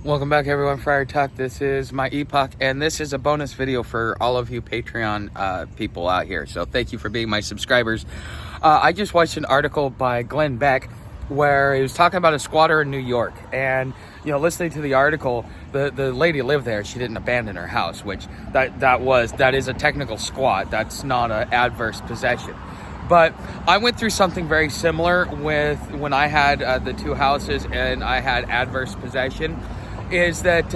Welcome back, everyone. Friar Tuck. This is my Epoch, and this is a bonus video for all of you Patreon people out here. So thank you for being my subscribers. I just watched an article by Glenn Beck where he was talking about a squatter in New York. And, you know, listening to the article, the lady lived there. She didn't abandon her house, which that is a technical squat. That's not an adverse possession. But I went through something very similar with when I had the two houses and I had adverse possession. Is that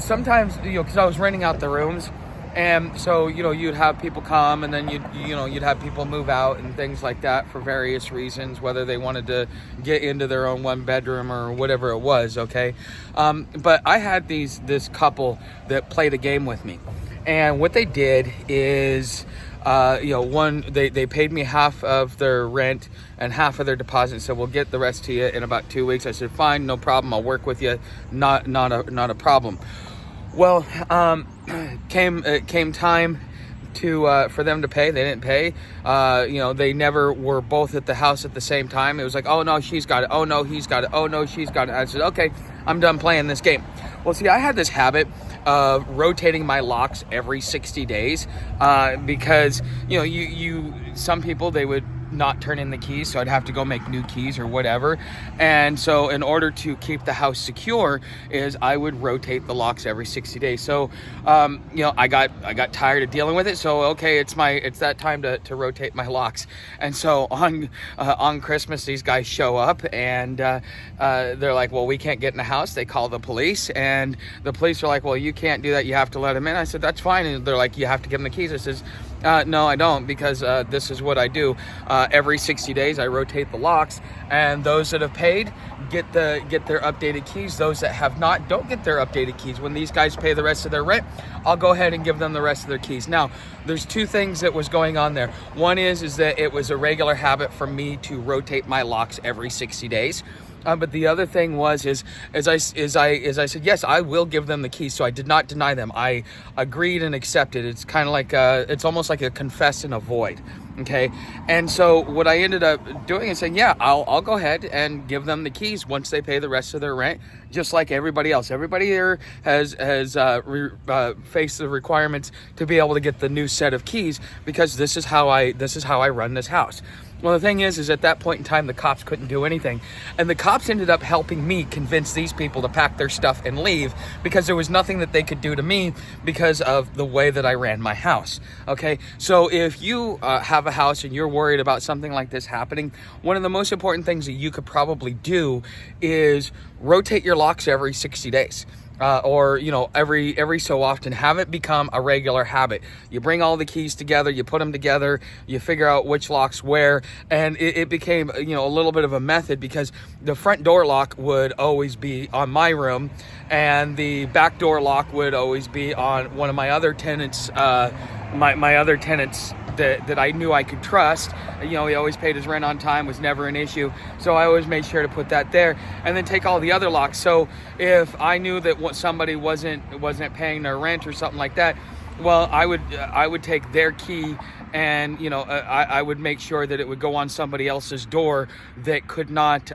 sometimes because I was renting out the rooms, and so you'd have people come, and then you'd have people move out and things like that for various reasons, whether they wanted to get into their own one bedroom or whatever it was. Okay, but I had this couple that played a game with me, and what they did is they paid me half of their rent and half of their deposit, said we'll get the rest to you in about 2 weeks. I said fine, no problem, I'll work with you, not a problem. Well, came time to for them to pay. They didn't pay. They never were both at the house at the same time. It was like, oh no, she's got it, oh no, he's got it, oh no, she's got it. I said, okay, I'm done playing this game. Well, see, I had this habit of rotating my locks every 60 days because some people, they would not turn in the keys, so I'd have to go make new keys or whatever. And so in order to keep the house secure is I would rotate the locks every 60 days. So I got tired of dealing with it, so okay, it's that time to rotate my locks. And so on Christmas, these guys show up, and they're like, well, we can't get in the house. They call the police, and the police are like, well, you can't do that, you have to let them in. I said, that's fine. And they're like, you have to give them the keys. I says, no, I don't, because this is what I do. Every 60 days, I rotate the locks, and those that have paid get their updated keys. Those that have not don't get their updated keys. When these guys pay the rest of their rent, I'll go ahead and give them the rest of their keys. Now, there's two things that was going on there. One is that it was a regular habit for me to rotate my locks every 60 days. But the other thing was, as I said, yes, I will give them the keys. So I did not deny them. I agreed and accepted. It's kind of like it's almost like a confess and avoid. Okay. And so what I ended up doing is saying, yeah, I'll go ahead and give them the keys once they pay the rest of their rent, just like everybody else. Everybody here has faced the requirements to be able to get the new set of keys, because this is how I run this house. Well, the thing is at that point in time, the cops couldn't do anything. And the cops ended up helping me convince these people to pack their stuff and leave, because there was nothing that they could do to me because of the way that I ran my house. Okay, so if you have a house and you're worried about something like this happening, one of the most important things that you could probably do is rotate your locks every 60 days. Or every so often, have it become a regular habit. You bring all the keys together, you put them together, you figure out which locks where, and it became a little bit of a method, because the front door lock would always be on my room, and the back door lock would always be on one of my other tenants, my other tenants that I knew I could trust. He always paid his rent on time, was never an issue. So I always made sure to put that there, and then take all the other locks. So if I knew that somebody wasn't paying their rent or something like that, well, I would take their key, and I would make sure that it would go on somebody else's door that could not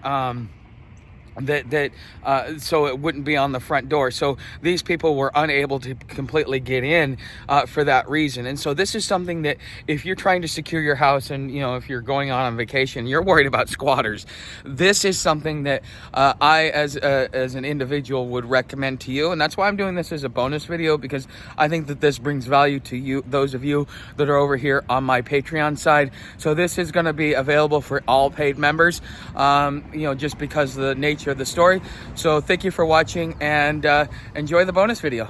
so it wouldn't be on the front door. So these people were unable to completely get in for that reason. And so this is something that if you're trying to secure your house, and if you're going on vacation, you're worried about squatters, this is something that I as an individual would recommend to you. And that's why I'm doing this as a bonus video, because I think that this brings value to you, those of you that are over here on my Patreon side. So this is going to be available for all paid members, just because of the nature of the story. So thank you for watching, and enjoy the bonus video.